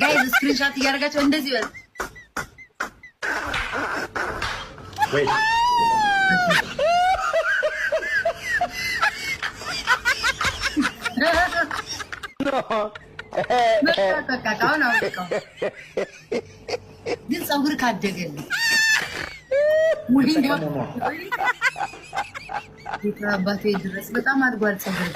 ጋይዝ ስክሪንሾት እያደረጋቸው እንደዚህ በል። Wait. ግን ፀጉር ካደገልኝ አባቴ ድረስ በጣም አድጓል ፀጉር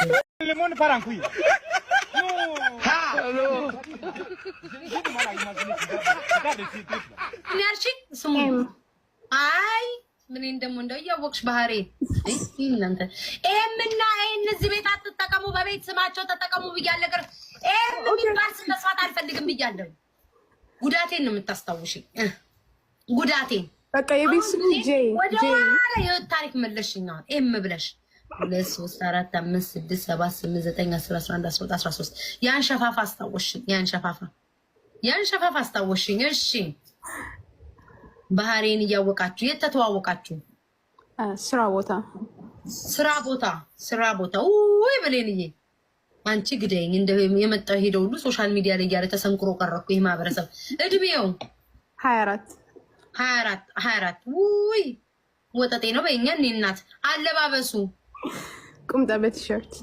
ስሙ አይ ምን እንደው እያወቅሽ ባህሪ እናንተ ኤምና እነዚህ ቤት አትጠቀሙ፣ በቤት ስማቸው ተጠቀሙ ብያለሁ። ኤም የሚባል ስም መስዋዕት አልፈልግም ብያለሁ። ጉዳቴን ነው የምታስታውሽኝ፣ ጉዳቴን በቃ የቤት ስም ጄ ወደኋላ የህይወት ታሪክ መለሽኝ። አሁን ኤም ብለሽ 2 3 4 5 6 7 8 9 10 11 12 13 ያን ሸፋፋ አስታወሽኝ፣ ያን ሸፋፋ አስታወሽኝ። እሺ ባህሪን እያወቃችሁ የት ተተዋወቃችሁ? ስራ ቦታ ወይ በሌንዬ አንቺ ግደኝ እንደ የመጣው ሄደው ሁሉ ሶሻል ሚዲያ ላይ ያለ ተሰንክሮ ቀረኩ። ይሄ ማህበረሰብ እድሜው 24 ውይ ወጣቴ ነው በእኛ እኔ እናት። አለባበሱ ቁምጣ በቲሸርት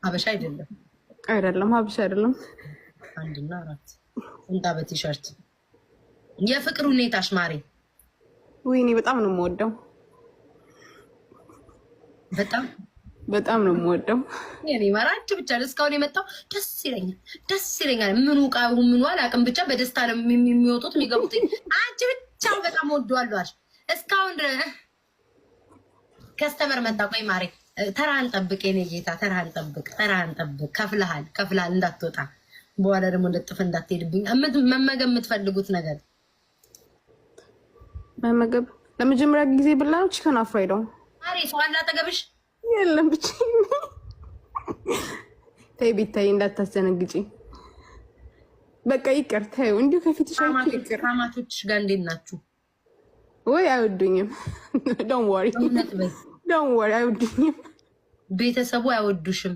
ሀበሻ አይደለም ሀበሻ አይደለም። 1 እና 4 ቁምጣ በቲሸርት። የፍቅር ሁኔታሽ ማሪ? ወይኔ በጣም ነው የምወደው፣ በጣም ነው የምወደው። የኔ ማራጭ ብቻ እስካሁን የመጣው ደስ ይለኛል። ምኑ ቃው ምኑ አላውቅም፣ ብቻ በደስታ ነው የሚወጡት የሚገቡት። አንቺ ብቻ በጣም ወደዋለሁ አልሽ እስካሁን ድረስ። ከስተመር መጣ። ቆይ ማሪ ተራህን ጠብቅ፣ የኔ ጌታ ተራህን ጠብቅ። ከፍለሃል እንዳትወጣ፣ በኋላ ደግሞ ለጥፍ እንዳትሄድብኝ። መመገብ የምትፈልጉት ነገር መመገብ ለመጀመሪያ ጊዜ ብላው ቺከን አፍራይዶ ማሪ ሰው አለ አጠገብሽ? የለም ብቻ ተይ ቢታይ እንዳታስደነግጪ። በቃ ይቅር ተይው፣ እንዲሁ ከፊትሽ ይቅር። ማማቶችሽ ጋር እንዴት ናችሁ? ወይ አይወዱኝም። ዶንት ወሪ አይወዱኝም። ቤተሰቡ አይወዱሽም።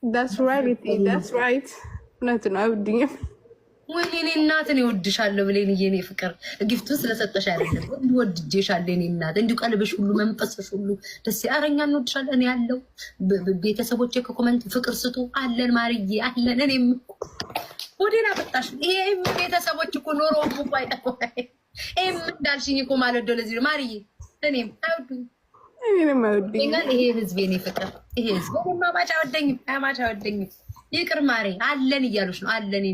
that's right እውነት ነው፣ አይወዱኝም። ወይኔ እኔ እናትን ይወድሻለሁ ብሌን የኔ ፍቅር ጊፍቱን ስለሰጠሽ አይደለም ወድጄሻለሁ። እኔ እናት እንዲሁ ቀልብሽ ሁሉ መንፈስሽ ሁሉ ደስ ያረኛ እንወድሻለን። እኔ ያለው ቤተሰቦቼ ከኮመንት ፍቅር ስጡ አለን፣ ማርዬ አለን። እኔም ወዴና በጣሽ ይሄ ቤተሰቦች እኮ ኖሮ እኮ አይጠፋም። ኤም እንዳልሽኝ እኮ ማለት ነው። ለዚህ ማርዬ እኔም አይወዱኝ፣ ይሄ ህዝብ የኔ ፍቅር ይሄ ህዝብ ማባቻ ወደኝ ይቅር ማሬ አለን እያሉሽ ነው አለን።